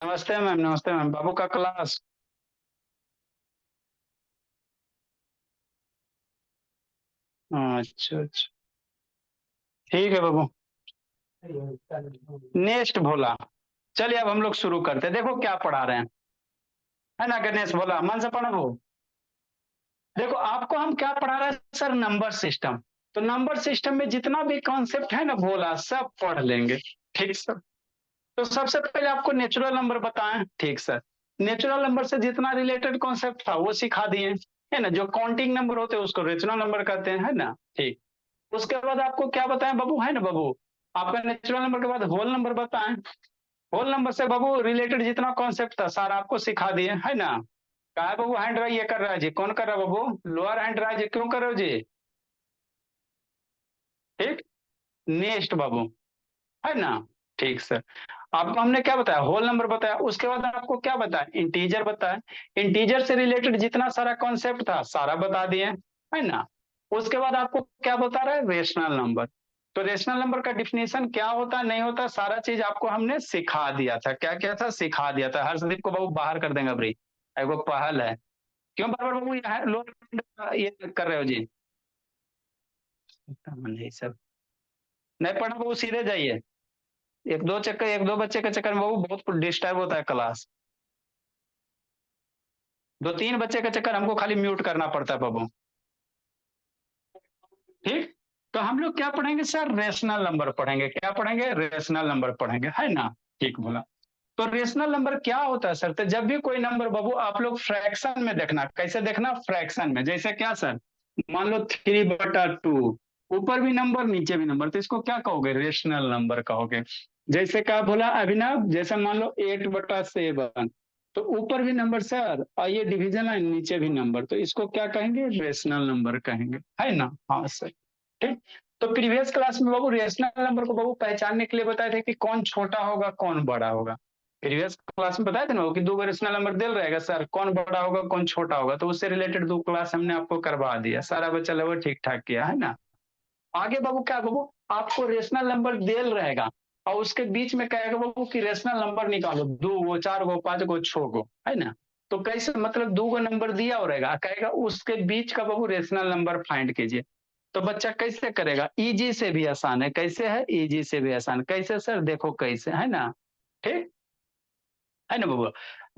नमस्ते मैम बाबू का क्लास। अच्छा अच्छा। ठीक है बाबू। नेक्स्ट भोला। चलिए अब हम लोग शुरू करते हैं, देखो क्या पढ़ा रहे हैं। है ना गणेश भोला, मन से पढ़ो वो। देखो आपको हम क्या पढ़ा रहे हैं सर, नंबर सिस्टम। तो नंबर सिस्टम में जितना भी कॉन्सेप्ट है ना भोला, सब पढ़ लेंगे। ठीक सर। तो सबसे पहले आपको नेचुरल नंबर बताएं। ठीक सर। नेचुरल नंबर से जितना रिलेटेड कॉन्सेप्ट था वो सिखा दिए। है ना, जो काउंटिंग नंबर होते हैं उसको रेशनल नंबर कहते हैं, है ना। ठीक। उसके बाद आपको क्या बताएं बाबू, है ना बाबू। आपका नेचुरल नंबर के बाद होल नंबर बताएं। होल नंबर से बाबू रिलेटेड जितना कॉन्सेप्ट था सारा आपको सिखा दिए, है ना। कहा है बाबू हैंड राइज ये कर रहा है जी, कौन कर रहा है बाबू, लोअर हैंड राइज क्यों कर रहे हो जी। ठीक। नेक्स्ट बाबू। है ना। ठीक सर। आपको हमने क्या बताया, होल नंबर बताया। उसके बाद आपको क्या बताया, इंटीजर बताया। इंटीजर से रिलेटेड जितना सारा कॉन्सेप्ट था सारा बता दिए, है ना। उसके बाद आपको क्या बता रहा है, रेशनल नंबर। तो रेशनल नंबर का डिफिनेशन क्या होता है नहीं होता, सारा चीज आपको हमने सिखा दिया था। क्या क्या था, सिखा दिया था। हर्षदीप को बाबू बाहर कर देंगे अभी। एगो पहल है। क्यों बार बार बाबू यहाँ लोग ये कर रहे हो जी। नहीं सब नहीं पढ़ा बाबू, सीधे जाइए। एक दो बच्चे के चक्कर में बाबू बहुत डिस्टर्ब होता है क्लास। दो तीन बच्चे का चक्कर हमको खाली म्यूट करना पड़ता है बाबू। ठीक। तो हम लोग क्या पढ़ेंगे सर, रेशनल नंबर पढ़ेंगे। क्या पढ़ेंगे, रेशनल नंबर पढ़ेंगे, है ना। ठीक बोला। तो रेशनल नंबर क्या होता है सर, तो जब भी कोई नंबर बाबू आप लोग फ्रैक्शन में देखना। कैसे देखना, फ्रैक्शन में। जैसे क्या सर, मान लो 3/2, ऊपर भी नंबर नीचे भी नंबर, तो इसको क्या कहोगे, रेशनल नंबर कहोगे। जैसे क्या बोला अभिनव, जैसे मान लो 8/7, तो ऊपर भी नंबर सर और ये डिवीजन है, नीचे भी नंबर, तो इसको क्या कहेंगे, रेशनल नंबर कहेंगे, है ना। हाँ सर। ठीक। तो प्रीवियस क्लास में बाबू रेशनल नंबर को बाबू पहचानने के लिए बताए थे कि कौन छोटा होगा कौन बड़ा होगा। प्रीवियस क्लास में बताया था ना कि दो रेशनल नंबर दिल रहेगा सर, कौन बड़ा होगा कौन छोटा होगा, तो उससे रिलेटेड दो क्लास हमने आपको करवा दिया, सारा बच्चा लोग ठीक ठाक किया, है ना। आगे बाबू क्या बाबू, आपको रेशनल नंबर दिल रहेगा और उसके बीच में कहेगा बाबू कि रेशनल नंबर निकालो, दो गो चार गो पांच गो छह गो, है ना। तो कैसे, मतलब दो गो नंबर दिया हो रहेगा, कहेगा उसके बीच का बाबू रेशनल नंबर फाइंड कीजिए। तो बच्चा कैसे करेगा, इजी से भी आसान है। कैसे है, इजी से भी आसान। कैसे सर, देखो कैसे, है ना। ठीक। है ना बाबू।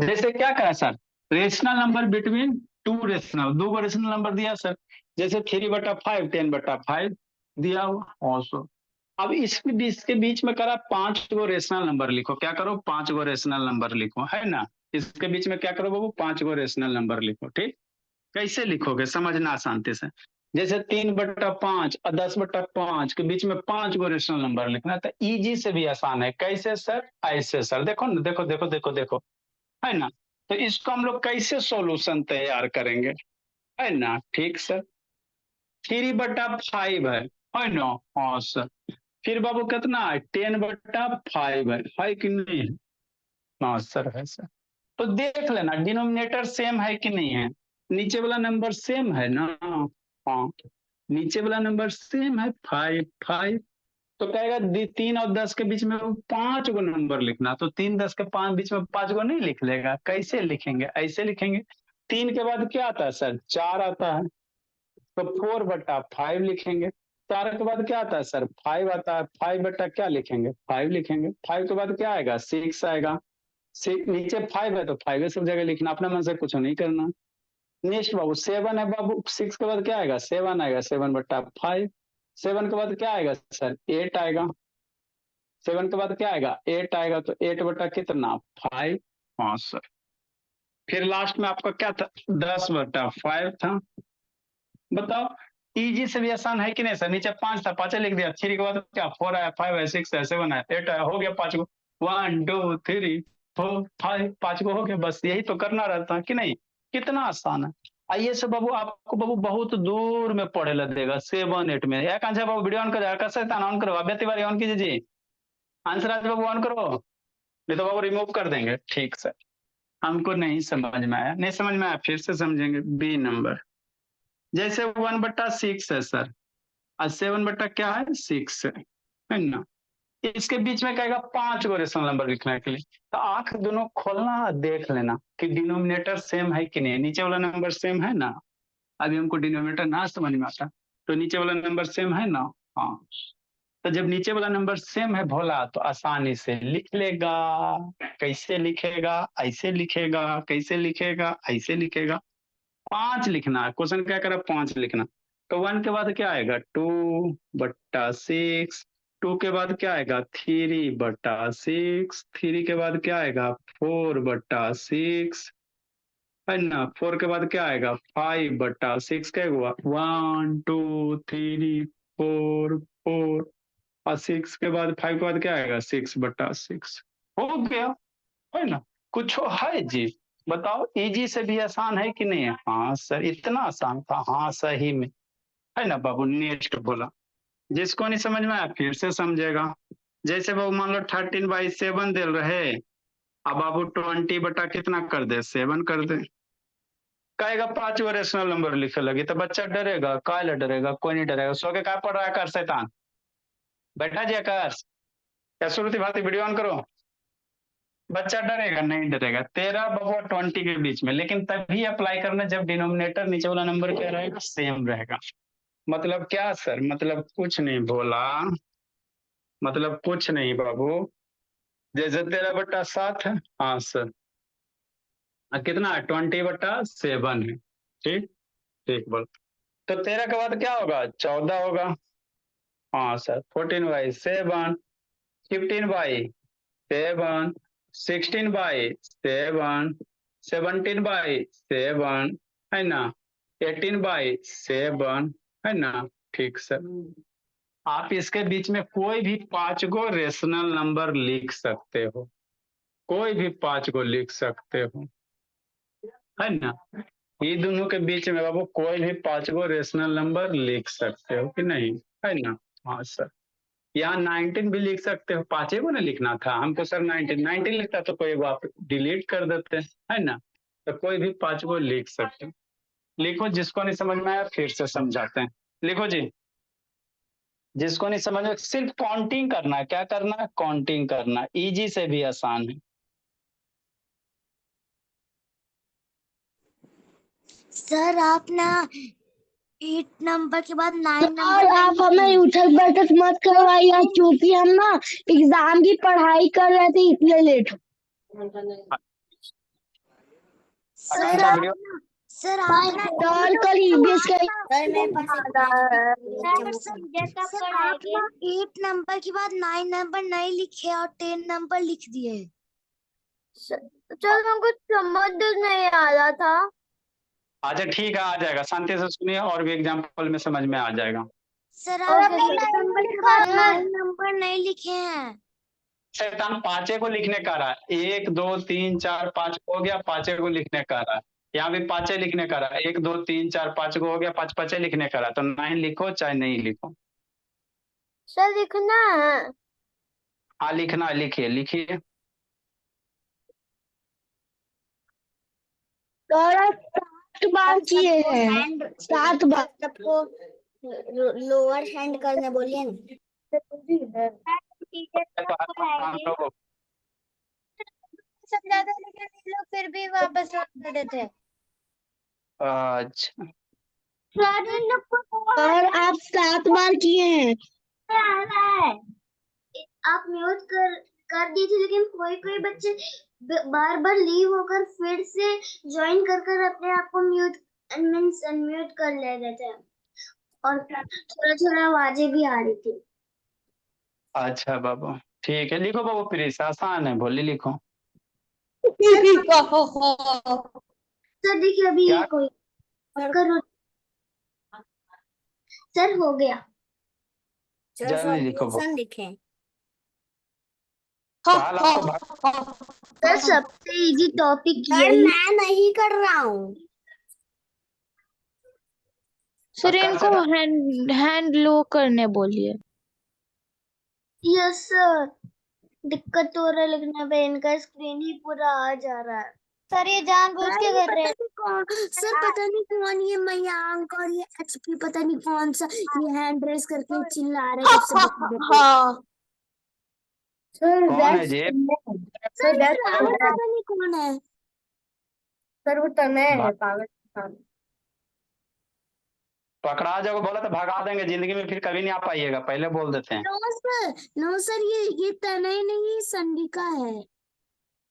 जैसे क्या कहा sir, rational number between two rational, दो को रेशनल नंबर दिया सर। जैसे 3/5, 10/5 दिया हुआ ऑल्सो। अब इसके बीच में करा पांच गो रेशनल नंबर लिखो। क्या करो, पांच गो रेशनल नंबर लिखो, है ना। इसके बीच में क्या करो बाबू, पांच गो रेशनल नंबर लिखो। ठीक। कैसे लिखोगे, समझना शांति से। जैसे 3/5 और 10/5 के बीच में पांच गो रेशनल नंबर लिखना है, तो इजी से भी आसान है। कैसे सर, ऐसे सर, देखो ना, देखो देखो देखो देखो, है ना। तो इसको हम लोग कैसे सॉल्यूशन तैयार करेंगे, है ना। ठीक सर। 3/5 है ना। हाँ सर। फिर बाबू कितना है, 10/5 है कि नहीं। हाँ सर है सर। तो देख लेना डिनोमिनेटर सेम है कि नहीं है, नीचे वाला नंबर सेम है ना। हाँ। नीचे वाला नंबर सेम है, 5 5। तो कहेगा 3 और 10 के बीच में वो पांच गो नंबर लिखना, तो 3 10 के बीच में पांच गो नहीं लिख लेगा, कैसे लिखेंगे, ऐसे लिखेंगे। तीन के बाद क्या आता है सर, चार आता है, तो 4/5 लिखेंगे। चार के बाद क्या आता है सर, फाइव आता है, 5 बटा क्या लिखेंगे, फाइव लिखेंगे। फाइव के बाद क्या आएगा, सिक्स आएगा। सिक्स नीचे फाइव है तो फाइव सब जगह लिखना, अपने मन से कुछ नहीं करना। नेक्स्ट बाबू 7 है बाबू, सिक्स के बाद क्या आएगा, 7 आएगा, 7/5। 7 के बाद क्या आएगा सर, 8 आएगा। 7 के बाद क्या आएगा, 8 आएगा, तो 8 बटा कितना, 5। हाँ सर। फिर लास्ट में आपका क्या था, 10/5 था। बताओ, इजी से भी आसान है कि नहीं सर। नीचे पांच था, पांच लिख दिया। थ्री के बाद क्या, फोर आया, फाइव है, सिक्स है, सेवन है, एट है, हो गया पांच को। 1 2 3 4 5, पांच को हो गया। बस यही तो करना रहता है कि नहीं। कितना आसान है। आइए से बाबू, आपको बाबू बहुत दूर में पढ़े लग देगा, 7 8 में। एक आंसर बाबू, वीडियो ऑन कर, कैसे ऑन करो, अभ्य तिवारी ऑन कीजिए जी। आंसर आज बाबू ऑन करो, नहीं तो बाबू रिमूव कर देंगे। ठीक सर। हमको नहीं समझ में आया, नहीं समझ में आया, फिर से समझेंगे। बी नंबर, जैसे 1/6 है सर, और 7 बटा क्या है, 6 है ना। इसके बीच में कहेगा 5 गो रेशनल नंबर लिखने के लिए, तो आंख दोनों खोलना, देख लेना कि डिनोमिनेटर सेम है कि नहीं। नीचे वाला नंबर सेम है ना, अभी हमको डिनोमिनेटर ना समझ में आता, तो नीचे वाला नंबर सेम है ना। हाँ, तो जब नीचे वाला नंबर सेम है भोला, तो आसानी से लिख लेगा। कैसे लिखेगा? ऐसे लिखेगा। कैसे लिखेगा? ऐसे लिखेगा। 5 लिखना है, क्वेश्चन क्या करा, 5 लिखना। तो 1 के बाद क्या आएगा, 2/6। 2 के बाद क्या आएगा, 3/6। 3 के बाद क्या आएगा, 4/6, है ना। 4 के बाद क्या आएगा, 5/6। क्या हुआ, 1 2 3 4 4, और 6 के बाद, 5 के बाद क्या आएगा, 6/6। हो गया, है ना। कुछ है जी, बताओ, इजी से भी आसान है कि नहीं है? हाँ सर, इतना आसान था, हाँ सही में, है ना बाबू। नेक्स्ट बोला, जिसको नहीं समझ में आया फिर से समझेगा। जैसे बाबू मान लो 13/7 दे रहे, अब बाबू 20 कितना कर दे, 7 कर दे। कहेगा 5 गो रेशनल नंबर लिखे लगी, तो बच्चा डरेगा, काहे डरेगा? कोई नहीं डरेगा। सो के क्या पढ़ रहा है कर शैतान, बैठा जी आकाश, क्या श्रुति भाती वीडियो ऑन करो। बच्चा डरेगा? नहीं डरेगा। 13 बबुआ 20 के बीच में, लेकिन तभी अप्लाई करना जब डिनोमिनेटर नीचे वाला नंबर क्या रहेगा, सेम रहेगा। मतलब क्या सर? मतलब कुछ नहीं भोला, मतलब कुछ नहीं बाबू। जैसे 13/7 है, हाँ सर, कितना है, 20/7 है। ठीक, ठीक बोल। तो 13 के बाद क्या होगा, 14 होगा। हाँ सर, 14/7, 15/7, 16/7, 17/7, है ना, 18/7, है ना। ठीक सर, आप इसके बीच में कोई भी 5 गो रेशनल नंबर लिख सकते हो, कोई भी 5 गो लिख सकते हो, है ना। ये दोनों के बीच में बाबू कोई भी 5 गो रेशनल नंबर लिख सकते हो कि नहीं, है ना। हाँ सर, यहाँ 19 भी लिख सकते हो, 5 गो ना लिखना था हमको सर, 19 लिखता तो कोई आप डिलीट कर देते, है ना। तो कोई भी 5 गो लिख सकते हो। लिखो, जिसको नहीं समझ में आया फिर से समझाते हैं। लिखो जी, जिसको नहीं समझ में, सिर्फ काउंटिंग करना है। क्या करना है, काउंटिंग करना है, इजी से भी आसान है। सर आप ना 8 नंबर के बाद 9 और नंबर आप हमें उठक बैठक मत करवाइए, क्योंकि हम ना एग्जाम की पढ़ाई कर रहे थे इसलिए लेट हो। अच्छा वीडियो, सर आप ना और कल ईबीएस का सर आप ना 8 नंबर के बाद 9 नंबर नहीं लिखे और 10 नंबर लिख दिए। चल हमको समझ नहीं आ रहा था। अच्छा ठीक है, आ जाएगा, शांति से सुनिए, और भी एग्जाम्पल में समझ में आ जाएगा। सर आप 8 नंबर के बाद 9 नंबर नहीं लिखे हैं। शैतान 5 को लिखने का रहा है, 1 2 3 4 5 हो गया, 5 को लिखने का रहा है। यहाँ भी 5 लिखने का रहा है, 1 2 3 4 5 को हो गया, 5 लिखने का रहा, तो 9 लिखो चाहे नहीं लिखो। सर लिखना है। हाँ लिखना, लिखिए लिखिए। और 7 बार किए हैं, 7 बार। सबको लोअर हैंड करने बोलिए ना। हम लोग समझाते लेकिन ये लोग फिर भी वापस लौट देते थे। अच्छा, और आप 7 बार किए हैं। आप म्यूट कर दिए थे, लेकिन कोई कोई बच्चे बार बार लीव होकर फिर से ज्वाइन कर अपने आप को म्यूट मीन्स अनम्यूट कर ले रहे थे, और थोड़ा थोड़ा आवाजें भी आ रही थी। अच्छा बाबू, ठीक है, लिखो बाबू, प्लीज, आसान है, बोली लिखो। सर देखिए अभी क्या? कोई करो, सर हो गया। जल्दी लिखो बाबू, लिखे साल आपको सर, सबसे इजी टॉपिक यही। मैं नहीं कर रहा हूँ सर इनको हैंड लो करने बोलिए। यस सर, दिक्कत तो हो रहा है, लेकिन अब इनका स्क्रीन ही पूरा आ जा रहा है। सर ये जानबूझ के कर रहे हैं। सर पता नहीं कौन ये मयांक और ये एचपी, पता नहीं कौन सा ये हैंड रेस करके चिल्ला रहे हैं जब से। हाँ सर कौन है जी? सर ये राहुल पता नहीं कौन है। सर वो तनय है भाग- पागल। पकड़ा जाओगे बोला तो भगा देंगे, जिंदगी में फिर कभी नहीं आ पाइएगा, पहले बोल देते हैं। नो सर ये तनय नहीं संगिका है।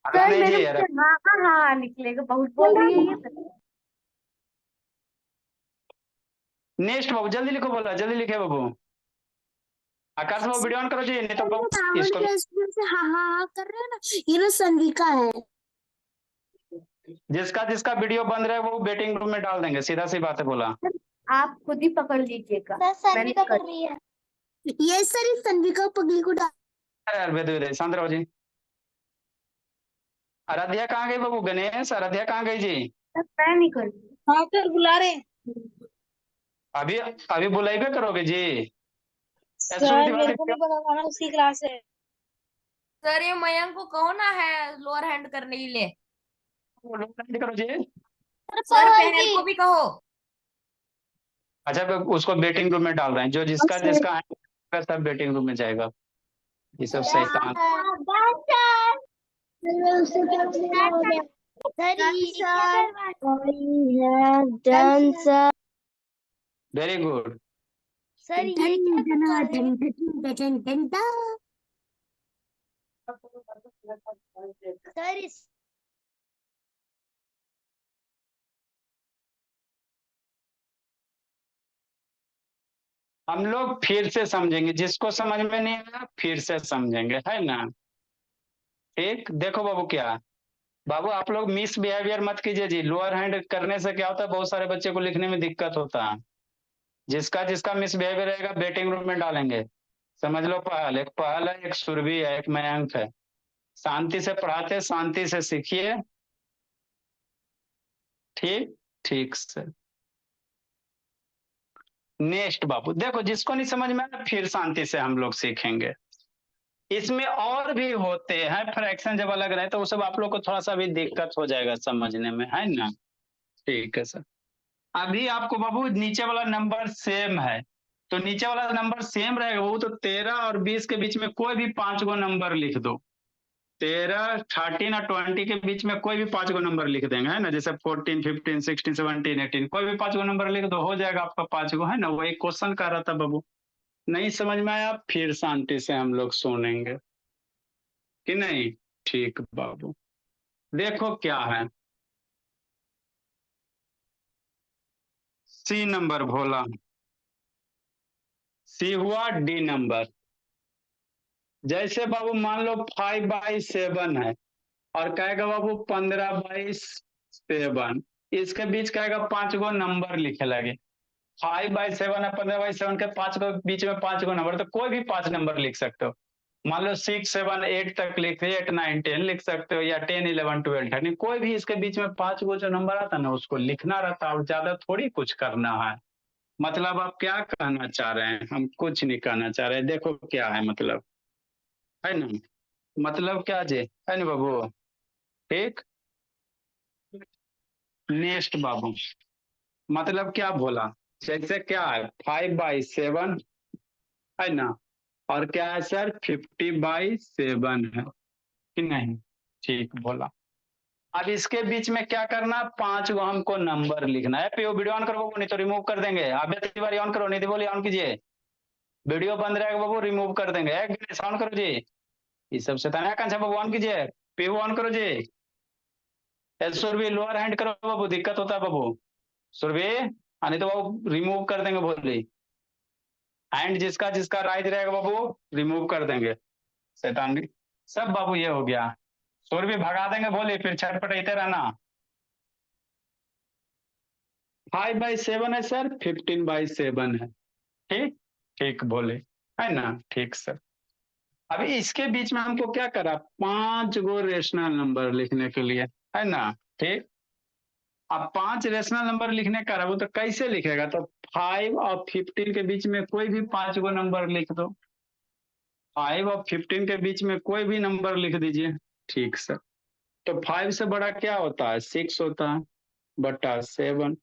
अरे सर नहीं मेरे जी, मुंह अरे से हाँ हाँ हाँ निकलेगा, बहुत बोल रही है ये। नेक्स्ट बाबू, जल्दी लिखो, बोला जल्दी लिखे बाबू। आकाश बाबू वीडियो ऑन करो जी, नहीं तो बाबू रावण इसको के स्कूल से हाँ हाँ हाँ कर रहे हैं ना, ये ना संगिका है। जिसका जिसका वीडियो बंद रहे वो वेटिंग रूम में डाल देंगे, सीधा सी बात है बोला। आप खुद ही पकड़ लीजिएगा। मैंने कर रही है। ये सर इस संगिका पगली को डाल। अरे यार वेद वेद शांत रहो जी। आराध्या कहाँ गई बाबू? गणेश आराध्या कहाँ गई जी? मैं नहीं कर रही। हाँ सर बुला रहे। अभी अभी बुलाइबे करोगे जी? सर सुनीति मेरे भाभी को नहीं पता था ना, उसकी क्लास है। सर ये मयंक को कहो ना है लोअर हैंड करने के लिए। करो जी। सर पहल को भी कहो। अच्छा तो उसको वेटिंग रूम में डाल रहे हैं, जो जिसका जिसका आएगा सब वेटिंग रूम में जाएगा। ये सब शैतान। Very good. सर ये क्या कर रहे हैं? सर इस हम लोग फिर से समझेंगे, जिसको समझ में नहीं आया फिर से समझेंगे, है ना? ठीक, देखो बाबू क्या, बाबू आप लोग मिस बिहेवियर मत कीजिए जी। लोअर हैंड करने से क्या होता है, बहुत सारे बच्चे को लिखने में दिक्कत होता है। जिसका जिसका मिस बिहेवियर रहेगा वेटिंग रूम में डालेंगे। समझ लो, पहल एक पहल है, एक सुरभि है, एक मयंक है। शांति से पढ़ाते, शांति से सीखिए। ठीक ठीक सर। नेक्स्ट बाबू देखो, जिसको नहीं समझ में आया फिर शांति से हम लोग सीखेंगे। इसमें और भी होते हैं फ्रैक्शन, जब अलग रहे तो वो सब आप लोग को थोड़ा सा भी दिक्कत हो जाएगा समझने में, है ना? ठीक है सर। अभी आपको बाबू नीचे वाला नंबर सेम है, तो नीचे वाला नंबर सेम रहेगा वो तो 13 और 20 के बीच में कोई भी 5 गो नंबर लिख दो। 13, 13 और 20 के बीच में कोई भी 5 गो नंबर लिख देंगे, है ना? जैसे 14, 15, 16, 17, 18 कोई भी 5 गो नंबर लिख दो, हो जाएगा आपका 5 गो, है ना? वही क्वेश्चन कर रहा था बाबू। नहीं समझ में आया फिर शांति से हम लोग सुनेंगे कि नहीं? ठीक बाबू, देखो क्या है। सी नंबर भोला, सी हुआ डी नंबर। जैसे बाबू मान लो 5/7 है और कहेगा बाबू 15/7, इसके बीच कहेगा 5 गो नंबर लिखे लगे। 5/7 है, 15/7 के 5 गो बीच में 5 गो नंबर, तो कोई भी 5 नंबर लिख सकते हो। मान लो 6, 7, 8 तक लिख 8, 9, 10 लिख सकते हो, या 10, 11, 12, 13 कोई भी इसके बीच में 5 गो जो नंबर आता है ना उसको लिखना रहता है, और ज्यादा थोड़ी कुछ करना है। मतलब आप क्या कहना चाह रहे हैं? हम कुछ नहीं कहना चाह रहे, देखो क्या है मतलब, है ना? मतलब क्या जे, है ना बाबू? ठीक। नेक्स्ट बाबू, मतलब क्या बोला? जैसे क्या है 5/7, है ना? और क्या है सर 50/7 है कि नहीं? ठीक बोला। अब इसके बीच में क्या करना, 5 गो हमको नंबर लिखना है। पे वीडियो ऑन करो बाबू, नहीं तो रिमूव कर देंगे। आप तिवारी ऑन करो, नहीं तो बोलिए ऑन कीजिए। वीडियो बंद रहेगा बाबू, रिमूव कर देंगे। ऑन करो जी, ये सब शैतान है। कंचा बाबू ऑन कीजिए, पे ऑन करो जी। सुरभि लोअर हैंड करो बाबू, दिक्कत होता है बाबू। सुरभि नहीं तो बाबू रिमूव कर देंगे बोली। हैंड जिसका जिसका राइट रहेगा बाबू रिमूव कर देंगे शैतान भी। सब बाबू ये हो गया। सुरभि भगा देंगे बोली, फिर छटपटाते रहना। 5/7 है सर, 15/7 है। ठीक ठीक बोले, है ना? ठीक सर। अभी इसके बीच में हमको क्या करा, 5 गो रेशनल नंबर लिखने के लिए, है ना? ठीक। अब 5 रेशनल नंबर लिखने का रहा, वो तो कैसे लिखेगा? तो 5 और 15 के बीच में कोई भी 5 गो नंबर लिख दो। 5 और 15 के बीच में कोई भी नंबर लिख दीजिए। ठीक सर। तो 5 से बड़ा क्या होता है? 6 होता है, बटा 7।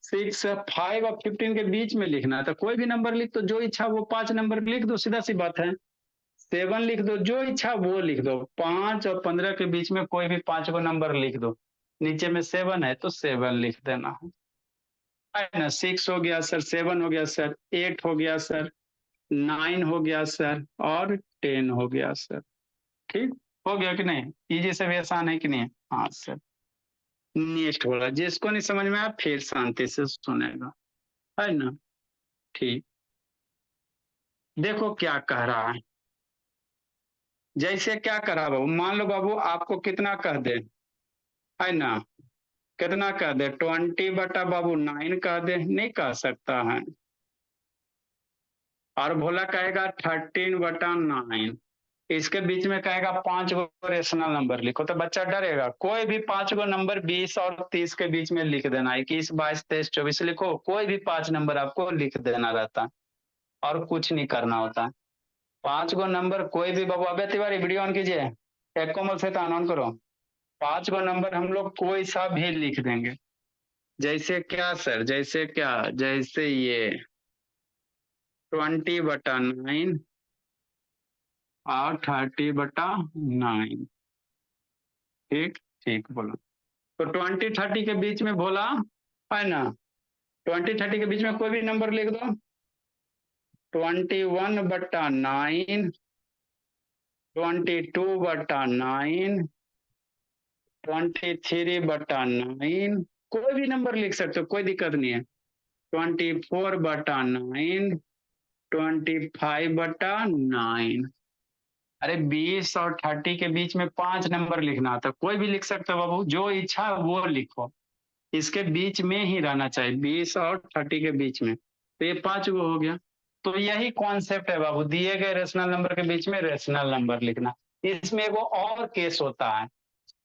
6, 5 और 15 के बीच में लिखना है, तो कोई भी नंबर लिख, तो जो इच्छा वो 5 नंबर लिख दो, सीधा सी बात है। 7 लिख दो, जो इच्छा वो लिख दो। 5 और 15 के बीच में कोई भी 5 को नंबर लिख दो। नीचे में 7 है तो 7 लिख देना है ना। 6 हो गया सर, 7 हो गया सर, 8 हो गया सर, 9 हो गया सर, और 10 हो गया सर। ठीक हो गया कि नहीं? इजी से भी आसान है कि नहीं? हाँ सर। नेक्स्ट बोला, जिसको नहीं समझ में आया फिर शांति से सुनेगा, है ना। ठीक, देखो क्या कह रहा है। जैसे क्या करा बाबू, मान लो बाबू आपको कितना कह दे, है ना, कितना कह दे, 20 बटा बाबू 9 कह दे, नहीं कह सकता है। और भोला कहेगा 13 बटा 9, इसके बीच में कहेगा 5 गो रेशनल नंबर लिखो, तो बच्चा डरेगा। कोई भी 5 गो नंबर 20 और 30 के बीच में लिख देना, 21, 22, 23, 24 लिखो, कोई भी 5 नंबर आपको लिख देना रहता, और कुछ नहीं करना होता। 5 गो नंबर कोई भी बाबू, अबे तिवारी वीडियो ऑन कीजिए, एक कोमल से ऑन करो। 5 गो नंबर हम लोग कोई सा भी लिख देंगे। जैसे क्या सर, जैसे क्या, जैसे ये 20 बटा 9 और 30 बटा 9। ठीक ठीक बोलो। तो 20 30 के बीच में बोला, है ना, 20 30 के बीच में कोई भी नंबर लिख दो। 21 बटा 9, 22 बटा 9, 23 बटा 9, कोई भी नंबर लिख सकते हो, कोई दिक्कत नहीं है। 24 बटा 9, 25 बटा 9। अरे 20 और 30 के बीच में 5 नंबर लिखना था, कोई भी लिख सकते हो बाबू, जो इच्छा वो लिखो, इसके बीच में ही रहना चाहिए, 20 और 30 के बीच में। तो ये 5 गो हो गया। तो यही कॉन्सेप्ट है बाबू, दिए गए रेशनल नंबर के बीच में रेशनल नंबर लिखना। इसमें वो और केस होता है,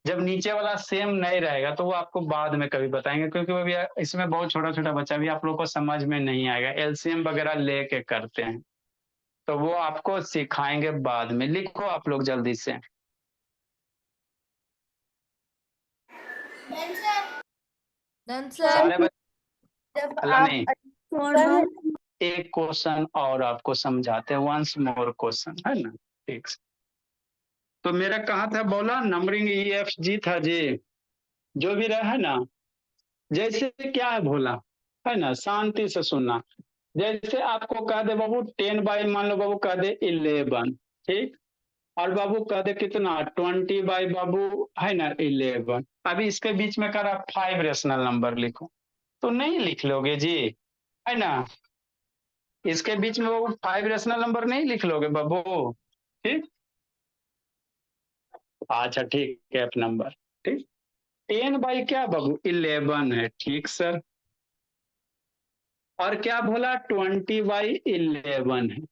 जब नीचे वाला सेम नहीं रहेगा तो वो आपको बाद में कभी बताएंगे, क्योंकि वो भी इसमें बहुत छोटा छोटा बच्चा भी आप लोग को समझ में नहीं आएगा, एलसीएम वगैरह लेके करते हैं, तो वो आपको सिखाएंगे बाद में। लिखो आप लोग जल्दी से। Done sir. सारे बच्चे जब अल्लाह आप नहीं, एक क्वेश्चन और आपको समझाते हैं, वंस मोर क्वेश्चन, है ना। ठीक, तो मेरा कहा था बोला, नंबरिंग EFG था जी, जो भी रहा है ना। जैसे क्या है भोला, है ना, शांति से सुनना। जैसे आपको कह दे बाबू 10 बाई, मान लो बाबू कह दे 11, ठीक, और बाबू कह दे कितना 20 बाई बाबू, है ना, 11। अभी इसके बीच में कह रहा 5 रेशनल नंबर लिखो, तो नहीं लिख लोगे जी, है ना। इसके बीच में बाबू 5 रेशनल नंबर नहीं लिख लोगे बाबू। ठीक, अच्छा ठीक है, F नंबर। ठीक, 10 बाई क्या बाबू 11 है, ठीक सर। और क्या बोला 20 बाई 11 है।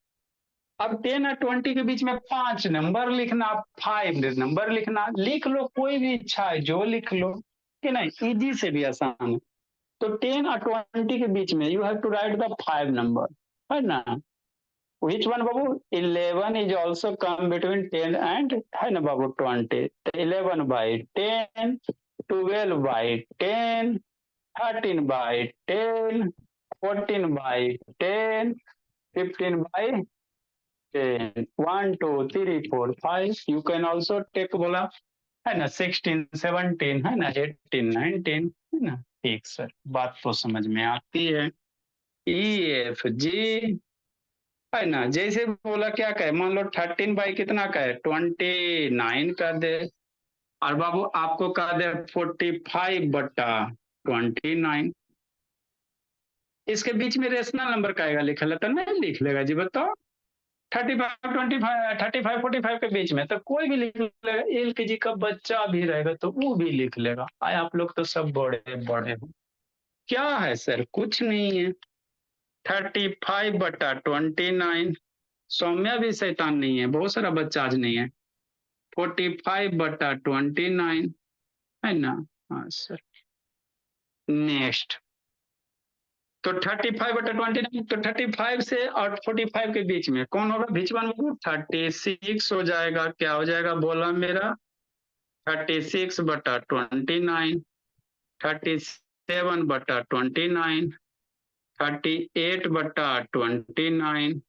अब 10 और 20 के बीच में 5 नंबर लिखना, 5 नंबर लिखना, लिख लो, कोई भी इच्छा है जो लिख लो, कि नहीं, इजी से भी आसान है। तो 10 और 20 के बीच में you have to write the 5 number, है ना। विच वन बाबू, 11 is also come between 10 and, है ना बाबू 20। 11 by 10, 12 by 10, 13 by 10, 14 by 10, 15 by 10, 1 2 3 4 5, you can also take बोला, है ना, 16 17, है ना, 18 19, है ना। ठीक सर, बात तो समझ में आती है। EFG, है ना। जैसे बोला क्या कहे, मान लो 13 बाई कितना का है 29 कर दे, और बाबू आपको कह दे 45 बटा 29, इसके बीच में रेशनल नंबर कहेगा लिख लेता, नहीं लिख लेगा जी, बताओ। 35 25 35 45 के बीच में तो कोई भी लिख लेगा, LKG का बच्चा भी रहेगा तो वो भी लिख लेगा। आए आप लोग तो सब बड़े बड़े हो, क्या है सर, कुछ नहीं है। 35 बटा 29, सौम्या भी शैतान नहीं है, बहुत सारा बच्चा आज नहीं है। 45 बटा 29, है ना। हाँ सर, नेक्स्ट। तो 35 बटा 29, तो 35 से और 45 के बीच में कौन होगा, बीच वन में 36 हो जाएगा। क्या हो जाएगा बोला मेरा, 36 बटा 29, 37 बटा 29, 38 बटा 29,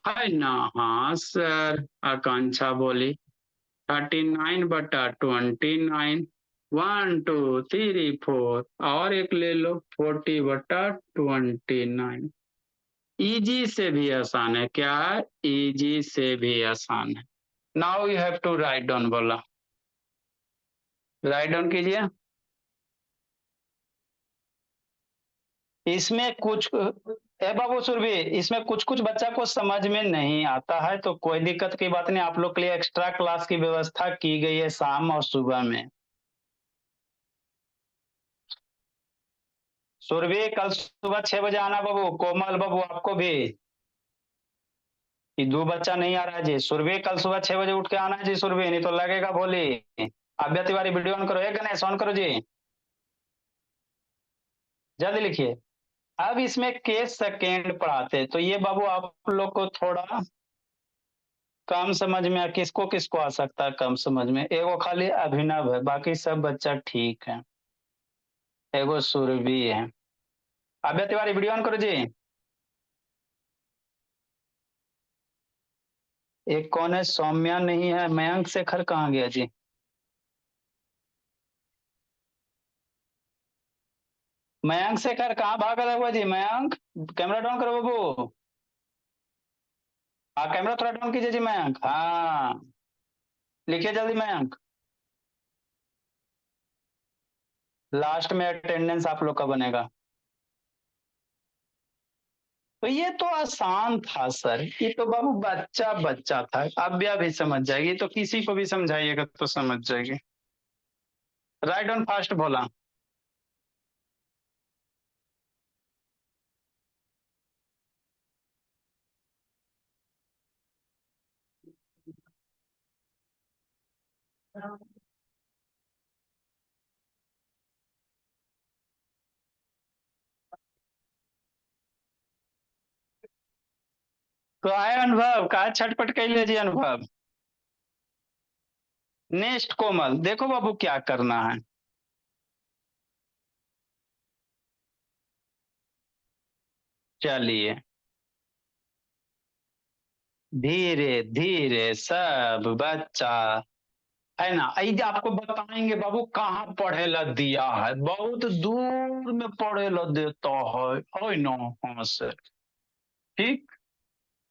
है ना। हाँ सर, आकांक्षा बोली 39/29, 1 2 3 4, और एक ले लो 40/29। इजी से भी आसान है, क्या है, इजी से भी आसान है। Now you have to write down बोला, राइट डाउन कीजिए। इसमें कुछ ए बाबू सुरभि, इसमें कुछ कुछ बच्चा को समझ में नहीं आता है, तो कोई दिक्कत की बात नहीं, आप लोग के लिए एक्स्ट्रा क्लास की व्यवस्था की गई है शाम और सुबह में। सुरभि कल सुबह 6 बजे आना बाबू, कोमल बाबू आपको भी। ये दो बच्चा नहीं आ रहा है जी। सुरभि कल सुबह 6 बजे उठ के आना है जी सुरभि, नहीं तो लगेगा बोली। आभ्या तिवारी वीडियो ऑन करो, एक गणेश ऑन करो जी, जल्दी लिखिए। अब इसमें केस सेकेंड पढ़ाते हैं, तो ये बाबू आप लोग को थोड़ा कम समझ में, किसको किसको आ सकता है कम समझ में, एगो खाली अभिनव है, बाकी सब बच्चा ठीक है। एगो सुरभि है। आभ्या तिवारी वीडियो ऑन करो जी। एक कौन है, सौम्या नहीं है, मयंक शेखर कहाँ गया जी। मयंक शेखर कहाँ भागा हुआ जी, मयंक कैमरा डाउन करो बाबू। हाँ कैमरा थोड़ा डाउन कीजिए जी मयंक, हाँ लिखिए जल्दी मयंक। लास्ट में अटेंडेंस आप लोग का बनेगा। तो ये तो आसान था सर, ये तो बाबू बच्चा बच्चा था, अव्या भी समझ जाएगी, तो किसी को भी समझाइएगा तो समझ जाएगी। राइट ऑन फास्ट बोला। तो आए अनुभव, का छटपट कैले जी अनुभव। नेक्स्ट कोमल, देखो बाबू क्या करना है। चलिए धीरे धीरे सब बच्चा, है ना, आई आपको बताएंगे बाबू कहाँ पढ़े ला दिया है, बहुत दूर में पढ़े ला देता है ना। हाँ सर, ठीक।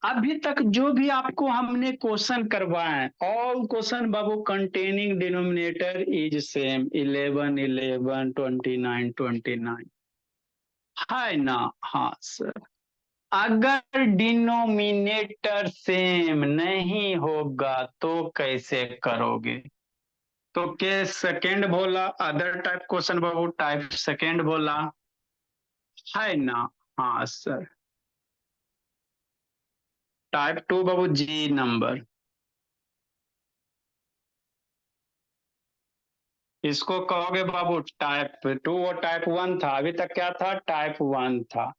अभी तक जो भी आपको हमने क्वेश्चन करवाए, all question Babu containing denominator is same, 11 11 29 29, है ना। हाँ सर, अगर डिनोमिनेटर सेम नहीं होगा तो कैसे करोगे। तो के सेकेंड बोला, अदर टाइप क्वेश्चन बाबू टाइप सेकेंड बोला, है ना। हाँ सर, टाइप टू बाबू जी नंबर, इसको कहोगे बाबू टाइप टू, और टाइप वन था, अभी तक क्या था, टाइप वन था,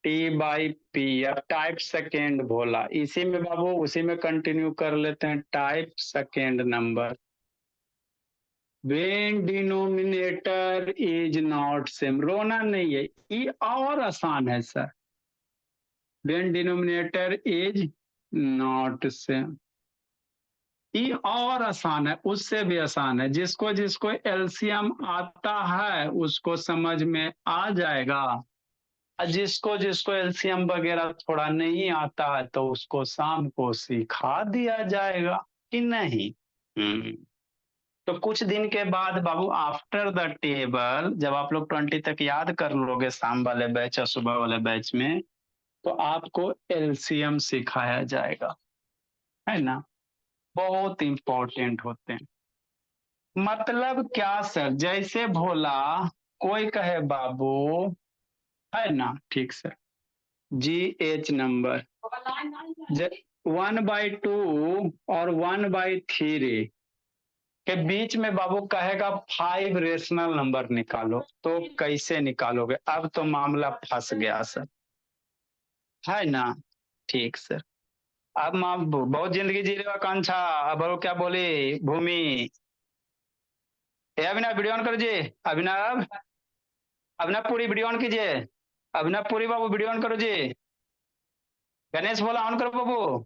T/P। अब टाइप सेकेंड बोला, इसी में बाबू उसी में कंटिन्यू कर लेते हैं, type second number, when denominator is not same, रोना नहीं है, ये और आसान है sir, when denominator is not same, ये और आसान है, उससे भी आसान है, जिसको जिसको एलसीएम आता है उसको समझ में आ जाएगा, और जिसको जिसको एलसीएम वगैरह थोड़ा नहीं आता है तो उसको शाम को सिखा दिया जाएगा कि नहीं। तो कुछ दिन के बाद बाबू आफ्टर द टेबल, जब आप लोग 20 तक याद कर लोगे शाम वाले बैच और सुबह वाले बैच में, तो आपको एलसीएम सिखाया जाएगा, है ना, बहुत इंपॉर्टेंट होते हैं। मतलब क्या सर, जैसे भोला, कोई कहे बाबू, है ना, ठीक सर, GH नंबर 1/2 और 1/3 के बीच में बाबू कहेगा 5 रेशनल नंबर निकालो, तो कैसे निकालोगे, अब तो मामला फंस गया सर, है ना, ठीक सर। अब माँ बहुत जिंदगी जी रहे हो आकांक्षा, अब वो क्या बोली भूमि, ए अभिनव वीडियो ऑन कर जी, अभिनव, अभिनव पूरी वीडियो ऑन कीजिए, अभिनव पूरी बाबू वीडियो ऑन करो जी, गणेश बोला ऑन करो बाबू।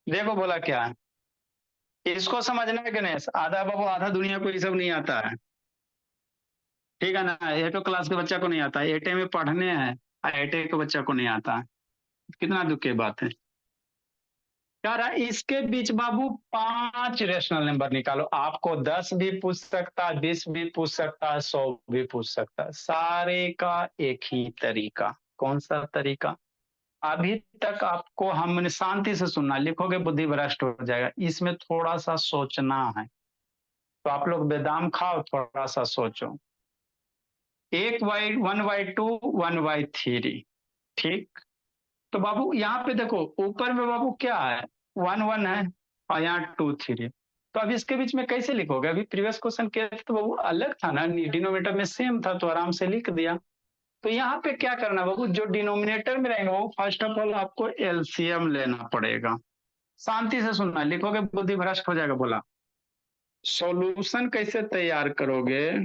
देखो बोला क्या है, इसको समझना है गणेश, आधा बाबू आधा दुनिया को ये सब नहीं आता है, ठीक है ना। एटो क्लास के बच्चा को नहीं आता, एटे में पढ़ने हैं, एटे के बच्चा को नहीं आता है। कितना दुख की बात है यार। इसके बीच बाबू 5 रेशनल नंबर निकालो, आपको 10 भी पूछ सकता है, 20 भी पूछ सकता है, 100 भी पूछ सकता है, सारे का एक ही तरीका। कौन सा तरीका? अभी तक आपको हमने शांति से सुनना, लिखोगे बुद्धि भ्रष्ट हो जाएगा, इसमें थोड़ा सा सोचना है। तो आप लोग बादाम खाओ, थोड़ा सा सोचो। 1/2 1/3, ठीक। तो बाबू यहाँ पे देखो ऊपर में बाबू क्या है, 1 1 है और यहाँ 2 3। तो अब इसके बीच में कैसे लिखोगे? अभी प्रीवियस क्वेश्चन के तो बाबू अलग था ना, डिनोमिनेटर में सेम था, तो आराम से लिख दिया। तो यहाँ पे क्या करना बाबू, जो डिनोमिनेटर में रहेगा वो फर्स्ट ऑफ ऑल आपको एलसीएम लेना पड़ेगा। शांति से सुनना, लिखोगे बुद्धि भ्रष्ट हो जाएगा। बोला सॉल्यूशन कैसे तैयार करोगे?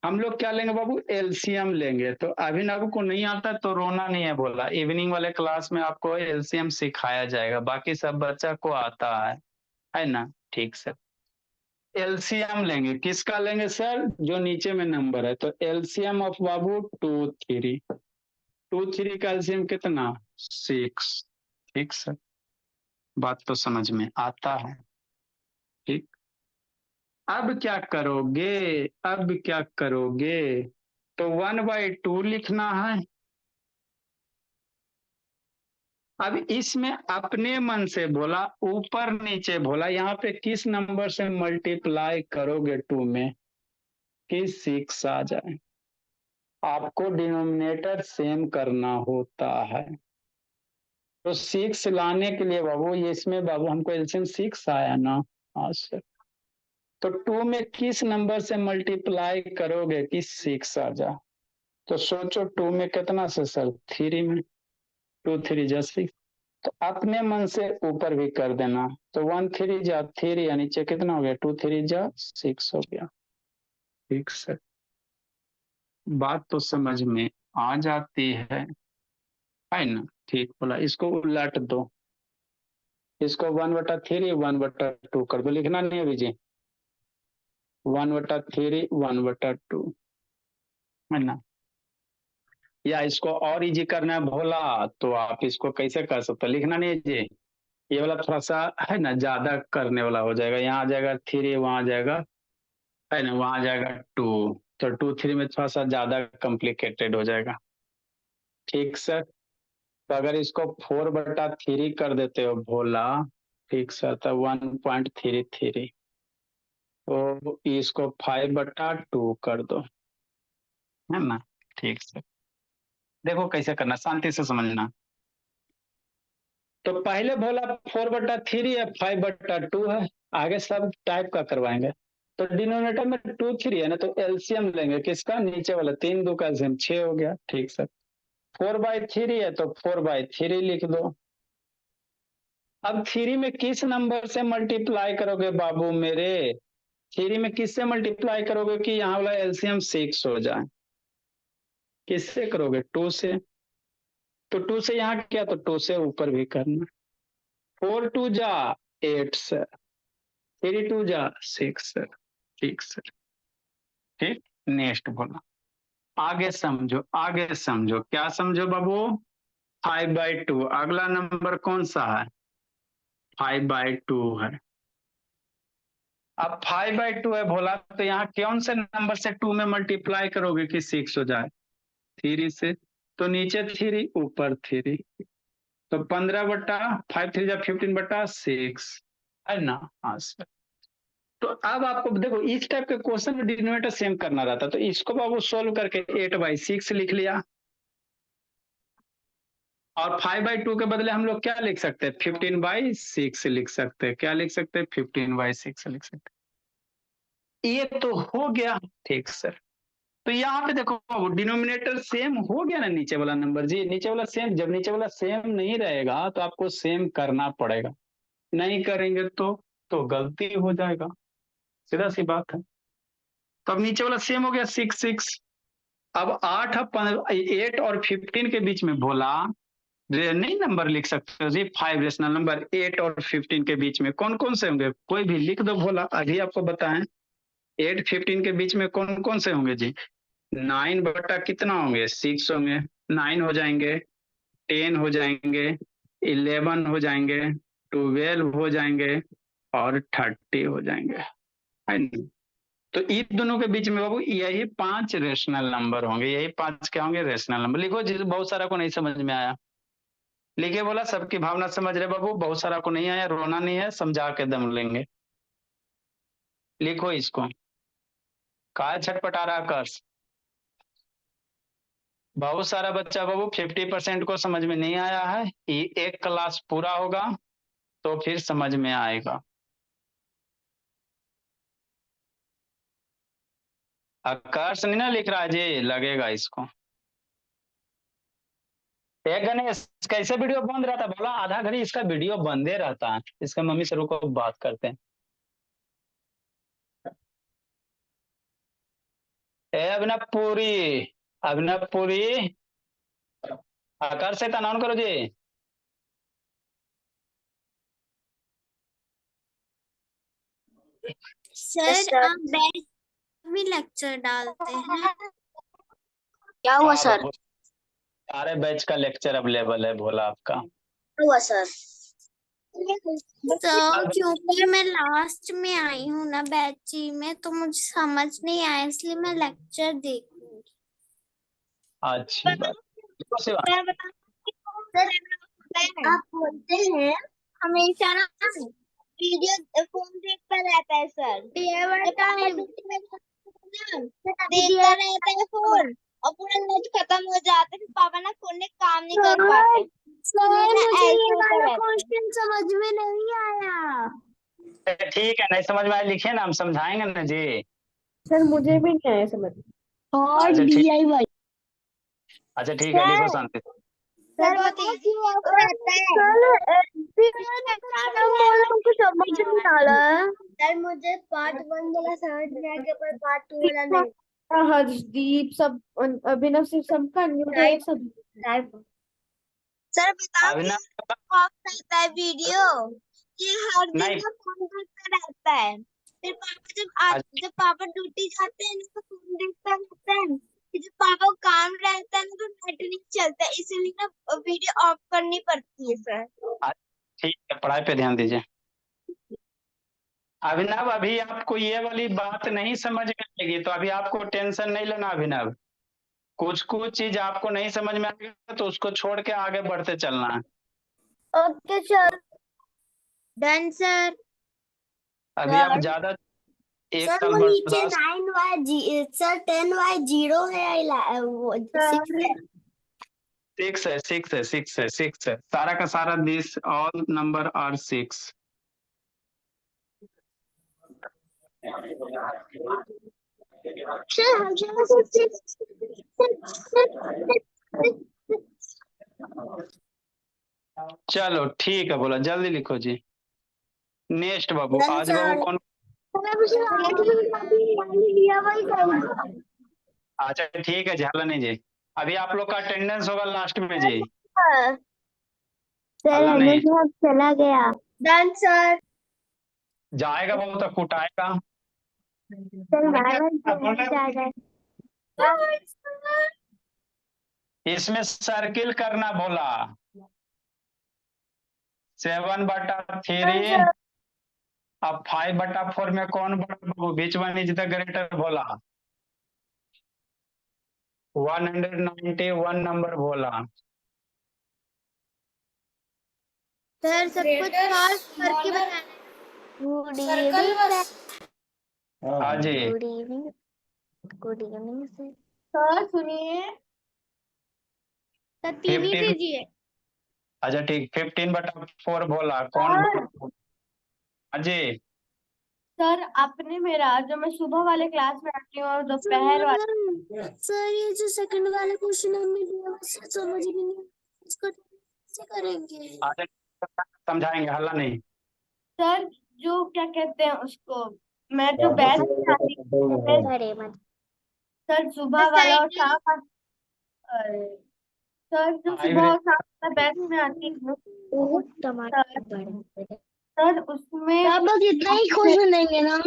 हम लोग क्या लेंगे बाबू, एलसीएम लेंगे। तो अभिनव को नहीं आता तो रोना नहीं है, बोला इवनिंग वाले क्लास में आपको एलसीएम सिखाया जाएगा, बाकी सब बच्चा को आता है ना। ठीक सर, एलसीएम लेंगे, किसका लेंगे सर? जो नीचे में नंबर है, तो एलसीएम ऑफ बाबू 2 3, 2 3 का एलसीएम कितना? 6। ठीक सर, बात तो समझ में आता है, ठीक। अब क्या करोगे, अब क्या करोगे? तो 1/2 लिखना है। अब इसमें अपने मन से बोला, ऊपर नीचे बोला, यहाँ पे किस नंबर से मल्टीप्लाई करोगे 2 में कि 6 आ जाए। आपको डिनोमिनेटर सेम करना होता है। तो 6 लाने के लिए बाबू, ये इसमें बाबू हमको एलसीएम 6 आया ना। हाँ सर। तो 2 में किस नंबर से मल्टीप्लाई करोगे कि 6 आ जाए? तो सोचो 2 में कितना से सर? 3 में, 2 3 जा 6। तो अपने मन से ऊपर भी कर देना। तो 1 3 जा 3 या नीचे कितना हो गया? 2 3 जा 6 हो गया। ठीक सर, बात तो समझ में आ जाती है ना। ठीक बोला, इसको उलट दो, इसको 1/3 1/2 कर दो, लिखना नहीं है विजय। 1/3 1/2 है ना। या इसको और इजी करना है भोला, तो आप इसको कैसे कर सकते हो, लिखना नहीं है जी। ये वाला थोड़ा सा है ना ज्यादा करने वाला हो जाएगा, यहाँ आ जाएगा 3, वहां आ जाएगा है ना, वहां आ जाएगा 2। तो 2 3 में थोड़ा सा ज्यादा कॉम्प्लिकेटेड हो जाएगा। ठीक सर, तो अगर इसको 4/3 कर देते हो भोला, ठीक सर, तो 1.33। तो इसको 5/2 कर दो, है ना। ठीक सर, देखो कैसे करना, शांति से समझना। तो पहले बोला 4/3 है, 5/2 है, आगे सब टाइप का करवाएंगे। तो डिनोमिनेटर में 2 3 है ना, तो एलसीएम लेंगे किसका? नीचे वाला, 3 2 का एलसीएम 6 हो गया। ठीक सर, 4/3 है तो 4/3 लिख दो। अब 3 में किस नंबर से मल्टीप्लाई करोगे बाबू मेरे? 3 में किससे मल्टीप्लाई करोगे कि यहाँ वाला एलसीएम 6 हो जाए? किससे करोगे? 2 से। तो 2 से यहाँ क्या, तो 2 से ऊपर भी करना। 4 2 जा 8 सर, 3 2 जा 6 सर। ठीक सर, ठीक। नेक्स्ट बोला, आगे समझो, आगे समझो, क्या समझो बाबू? 5/2, अगला नंबर कौन सा है? 5/2 है। अब 5/2 है बोला, तो यहाँ कौन से नंबर से 2 में मल्टीप्लाई करोगे कि 6 हो जाए? 3 से। तो नीचे 3 ऊपर 3, तो 15/5 3 जा 15/6 है ना। हाँ सर। तो अब आपको देखो इस टाइप के क्वेश्चन में डिनोमिनेटर सेम करना रहता, तो इसको बाबू सोल्व करके 8/6 लिख लिया। और 5/2 के बदले हम लोग क्या लिख सकते हैं? 15/6 लिख सकते हैं। क्या लिख सकते हैं? 15/6 लिख सकते हैं। ये तो हो गया। ठीक सर, तो यहाँ पे देखो डिनोमिनेटर सेम हो गया ना, नीचे वाला नंबर जी, नीचे वाला सेम। जब नीचे वाला सेम नहीं रहेगा तो आपको सेम करना पड़ेगा, नहीं करेंगे तो गलती हो जाएगा, सीधा सी बात है। तो अब नीचे वाला सेम हो गया 6 6, अब 8 और 15 के बीच में बोला, नहीं नंबर लिख सकते हो जी, 5 रेशनल नंबर 8 और 15 के बीच में कौन कौन से होंगे, कोई भी लिख दो भोला, अभी आपको बताएं। 8-15 के बीच में कौन कौन से होंगे जी? 9 बटा कितना होंगे? 6 होंगे, 9 हो जाएंगे, 10 हो जाएंगे, 11 हो जाएंगे, 12 हो जाएंगे और 30 हो जाएंगे, है ना? तो इन दोनों के बीच में बाबू यही 5 रेशनल नंबर होंगे, यही 5 क्या होंगे? Rational number. लिखो, जिस बहुत सारा को नहीं समझ में आया लिखे, बोला सबकी भावना समझ रहे बाबू, बहुत सारा को नहीं आया, रोना नहीं है, समझा के दम लेंगे। लिखो इसको, काय छटपटा रहा आकर्ष? बहुत सारा बच्चा बाबू 50% को समझ में नहीं आया है, एक क्लास पूरा होगा तो फिर समझ में आएगा। आकर्ष नहीं ना लिख रहा है जी, लगेगा इसको। गणेश कैसे वीडियो बंद रहता? बोला आधा घड़ी इसका वीडियो बंदे रहता है, इसका मम्मी से रुको बात करते हैं। अभिनव पुरी, अभिनव पुरी, आकर्ष से तनाव करो जी। सर आप बैच में लेक्चर डालते हैं? क्या हुआ हाँ सर? बाबू, सारे बैच का लेक्चर अवेलेबल है भोला आपका। हुआ सर? तो क्योंकि मैं लास्ट में आई हूँ ना बैच में, तो मुझे समझ नहीं आया, इसलिए मैं लेक्चर देखूंगी। अच्छी बात। लिखो शिवा। आप बोलते हैं हमेशा ना वीडियो फोन देखता रहता है सर, देखता रहता है फोन और पूरा नेट खत्म हो जाता है, फिर पापा ना फोन में काम नहीं कर पाते। सर मुझे ये वाला रहता है। क्वेश्चन समझ में नहीं आया। ठीक है, नहीं समझ में आया लिखिए ना, हम समझाएंगे ना जी। सर मुझे भी नहीं आया समझ। और अच्छा ठीक, DIY अच्छा ठीक है, लिखो शांति से। सर बताइए ऑफ रहता है। समझ नहीं आ रहा है। सर मुझे पार्ट 1 वाला समझ में आ गया, पर पार्ट 2 वाला नहीं। हर्षदीप सब अभिनव से सबका न्यूटन सब। सर बताओ कि अभिनव ऑफ रहता है वीडियो, ये हर दिन नहीं, का फोन देखता रहता है। फिर पापा जब पापा ड्यूटी जाते हैं ना तो फोन देखता रहता है, फिर जब पापा को काम रहता है ना तो नेट नहीं चलता है, इसीलिए ना वीडियो ऑफ करनी पड़ती है सर। ठीक है, पढ़ाई पे ध्यान दीजिए। अभिनव अभी आपको ये वाली बात नहीं समझ में आएगी तो अभी आपको टेंशन नहीं लेना अभिनव। कुछ कुछ चीज आपको नहीं समझ में आएगा तो उसको छोड़ के आगे बढ़ते चलना है। Okay sir, done sir. अभी आप ज्यादा एक सर साल वो नीचे बर्दाश्त। 9y सर 10y 0 है, वो 6 है। 6 है, 6 है, 6 है, 6 है, सारा का सारा दिस ऑल नंबर आर 6। चलो ठीक है, बोला जल्दी लिखो जी। नेक्स्ट बाबू, आज बाबू कौन? अच्छा ठीक है, झाला नहीं जी। अभी आप लोग का अटेंडेंस होगा लास्ट में जी। सर हल्ला नहीं, चला गया। Done sir. जाएगा बाबू तो कुटाएगा। इसमें सर्किल करना बोला। 7/3। अब 5/4 में कौन बड़ा बाबू? बीच वन इज द ग्रेटर बोला। 191 नंबर बोला। सर सब कुछ सॉल्व करके बताना। गुड इवनिंग हाँ जी, good evening good evening sir सुनिए। Sir TV 15। दीजिए। अच्छा ठीक, 15/4 बोला कौन बड़ा? हाँ जी, सर आपने मेरा जो मैं सुबह वाले क्लास में आती हूँ और दोपहर वाले। सर ये जो सेकंड वाला क्वेश्चन हमने दिया उससे समझ ही नहीं आया, इसको कैसे करेंगे? अच्छा समझाएंगे, हल्ला नहीं। सर जो क्या कहते हैं उसको, मैं जो बैच में आती हूँ अरे मत सर सुबह वाला और शाम वाला सर जो सुबह और शाम वाला बैच में आती है सर उसमें सब बस इतना ही क्वेश्चन देंगे ना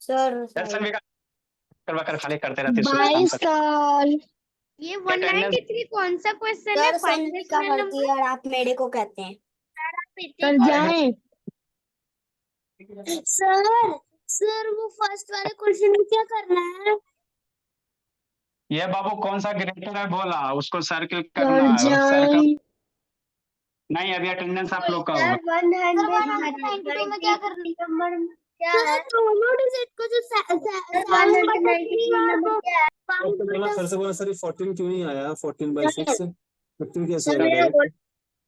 सर दर्शन भी करवा कर खाली करते रहती है, सुबह शाम 22 कर साल। ये अटेंडेंस 193 कौन सा क्वेश्चन है? सर फाइनल संविका करती है और आप मेरे को कहते हैं सर जाएं। सर सर वो फर्स्ट वाले क्वेश्चन में क्या करना है? ये बाबू कौन सा ग्रेटर है बोला, उसको सर्किल सर करना है, और सर्कल जाएं। नहीं, अभी अटेंडेंस आप लोग का होगा। 192 में क्या करना नंबर क्या है? दोनों डिजिट को जो 193 नंबर क्या है? तो बोला सर से बोला सर ये 14 क्यों नहीं आया 14/6 15 कैसे सर आ मेरा गया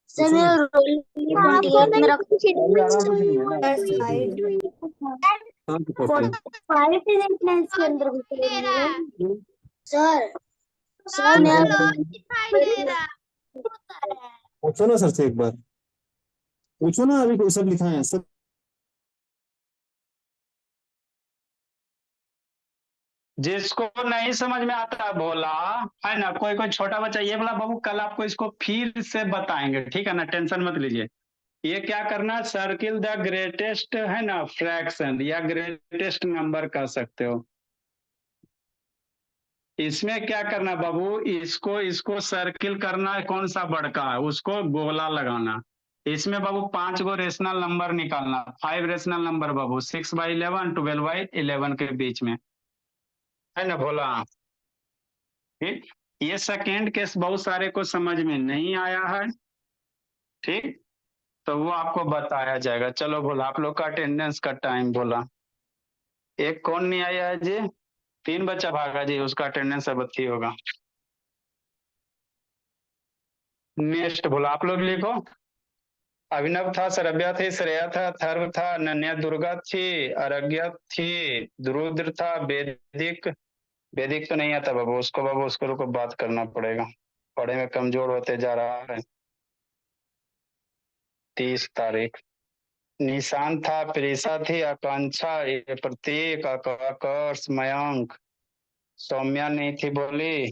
सर मेरा रोल मेरा सर स्लाइड हाँ तो 14 5 डिजिट के अंदर सर सर मेरा दिखाई दे रहा पूछो ना सर से एक बार, पूछो ना, अभी कोई सब लिखा है सब। जिसको नहीं समझ में आता बोला है ना, कोई कोई छोटा बच्चा ये बोला बाबू कल आपको इसको फिर से बताएंगे, ठीक है ना, टेंशन मत लीजिए। ये क्या करना, सर्किल द ग्रेटेस्ट है ना फ्रैक्शन या ग्रेटेस्ट नंबर कह सकते हो। इसमें क्या करना बाबू, इसको इसको सर्किल करना है, कौन सा बड़का है उसको गोला लगाना। इसमें बाबू 5 गो रेशनल नंबर निकालना, 5 रेशनल नंबर बाबू, 6/11 12/11 के बीच में, है ना भोला। ठीक, ये सेकेंड केस बहुत सारे को समझ में नहीं आया है, ठीक, तो वो आपको बताया जाएगा। चलो भोला, आप लोग का अटेंडेंस का टाइम बोला। एक कौन नहीं आया है जी? 3 बच्चा भागा जी, उसका अटेंडेंस अब अच्छी होगा। नेक्स्ट बोला, आप लोग लिखो। अभिनव था, सरभ्या थी, श्रेया था, थर्व था, अनन्या, दुर्गा थी, आरग्या थी, रुद्र था, वैदिक वैदिक तो नहीं आता बाबू, उसको को बात करना पड़ेगा, पढ़े में कमजोर होते जा रहा है। 30 तारीख निशान था, प्रेषा थी, आकांक्षा, ये प्रतीक, आकर्ष, मयंक, सौम्या नहीं थी बोली।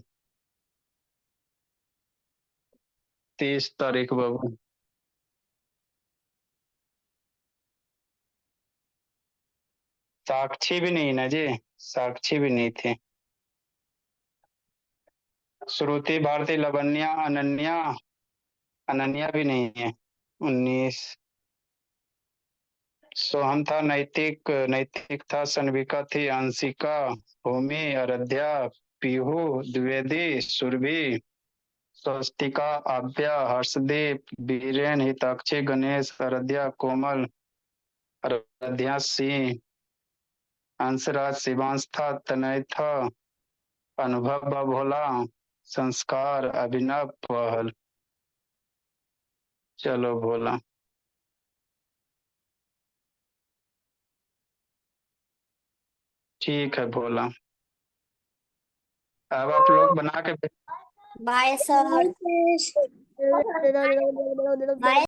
30 तारीख बाबू। साक्षी भी नहीं ना जी, साक्षी भी नहीं थी। श्रुति, भारती, लवन्या, अनन्या, अनन्या भी नहीं है। 19 सोहम था, नैतिक नैतिक था, सनविका थी, अंशिका, भूमि, आराध्या, पीहू, द्विवेदी, सुरभि, स्वस्तिका, आभ्या, हर्षदीप, बीरेन, हिताक्षी, गणेश, आराध्या, कोमल, आराध्या सिंह, अंशराज, शिवांश था, तनय था, अनुभव, भोला, संस्कार, अभिनव, पहल। चलो भोला, ठीक है भोला, अब आप लोग बना के बाय सर बाय